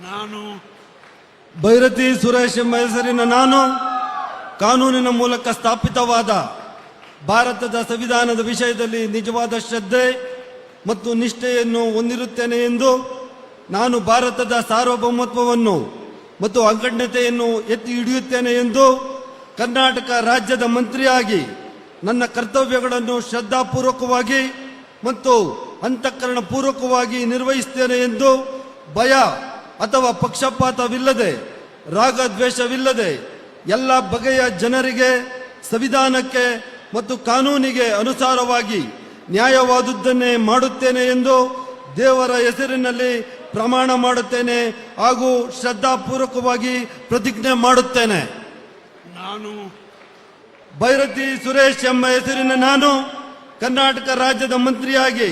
ನಾನು ಭೈರತಿ ಸುರೇಶ್ ಎಂಬ ಹೆಸರಿನ ನಾನು ಕಾನೂನಿನ ಮೂಲಕ ಸ್ಥಾಪಿತವಾದ ಭಾರತದ ಸಂವಿಧಾನದ ವಿಷಯದಲ್ಲಿ ನಿಜವಾದ ಶ್ರದ್ಧೆ ಮತ್ತು ನಿಷ್ಠೆಯನ್ನು ಹೊಂದಿರುತ್ತೇನೆ ಎಂದು ನಾನು ಭಾರತದ ಸಾರ್ವಭೌಮತ್ವವನ್ನು ಮತ್ತು ಅಖಂಡತೆಯನ್ನು ಎತ್ತಿ ಹಿಡಿಯುತ್ತೇನೆ ಎಂದು ಕರ್ನಾಟಕ ರಾಜ್ಯದ ಮಂತ್ರಿಯಾಗಿ ನನ್ನ ಕರ್ತವ್ಯಗಳನ್ನು ಶ್ರದ್ಧಾಪೂರ್ವಕವಾಗಿ ಮತ್ತು ಅಂತಃಕರಣಪೂರ್ವಕವಾಗಿ ನಿರ್ವಹಿಸುತ್ತೇನೆ ಎಂದು ಭಯ ಅಥವಾ ಪಕ್ಷಪಾತವಿಲ್ಲದೆ ರಾಗದ್ವೇಷವಿಲ್ಲದೆ ಎಲ್ಲ ಬಗೆಯ ಜನರಿಗೆ ಸಂವಿಧಾನಕ್ಕೆ ಮತ್ತು ಕಾನೂನಿಗೆ ಅನುಸಾರವಾಗಿ ನ್ಯಾಯವಾದುದನ್ನೇ ಮಾಡುತ್ತೇನೆ ಎಂದು ದೇವರ ಹೆಸರಿನಲ್ಲಿ ಪ್ರಮಾಣ ಮಾಡುತ್ತೇನೆ ಹಾಗೂ ಶ್ರದ್ಧಾಪೂರ್ವಕವಾಗಿ ಪ್ರತಿಜ್ಞೆ ಮಾಡುತ್ತೇನೆ. ನಾನು ಭೈರತಿ ಸುರೇಶ್ ಎಂಬ ಹೆಸರಿನ ನಾನು ಕರ್ನಾಟಕ ರಾಜ್ಯದ ಮಂತ್ರಿಯಾಗಿ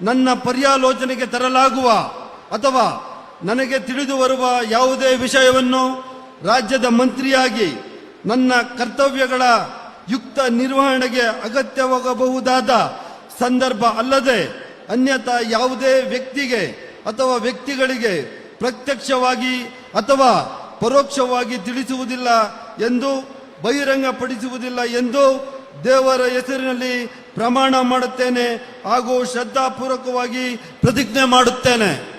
ನನ್ನ ಪರ್ಯಾಲೋಚನೆಗೆ ತರಲಾಗುವ ಅಥವಾ ನನಗೆ ತಿಳಿದು ಬರುವ ಯಾವುದೇ ವಿಷಯವನ್ನು ರಾಜ್ಯದ ಮಂತ್ರಿಯಾಗಿ ನನ್ನ ಕರ್ತವ್ಯಗಳ ಯುಕ್ತ ನಿರ್ವಹಣೆಗೆ ಅಗತ್ಯವಾಗಬಹುದಾದ ಸಂದರ್ಭ ಅಲ್ಲದೆ ಅನ್ಯಥಾ ಯಾವುದೇ ವ್ಯಕ್ತಿಗೆ ಅಥವಾ ವ್ಯಕ್ತಿಗಳಿಗೆ ಪ್ರತ್ಯಕ್ಷವಾಗಿ ಅಥವಾ ಪರೋಕ್ಷವಾಗಿ ತಿಳಿಸುವುದಿಲ್ಲ ಎಂದು ಬಹಿರಂಗಪಡಿಸುವುದಿಲ್ಲ ಎಂದು ದೇವರ ಹೆಸರಿನಲ್ಲಿ ಪ್ರಮಾಣ ಮಾಡುತ್ತೇನೆ ಹಾಗೂ ಶ್ರದ್ಧಾಪೂರ್ವಕವಾಗಿ ಪ್ರತಿಜ್ಞೆ ಮಾಡುತ್ತೇನೆ.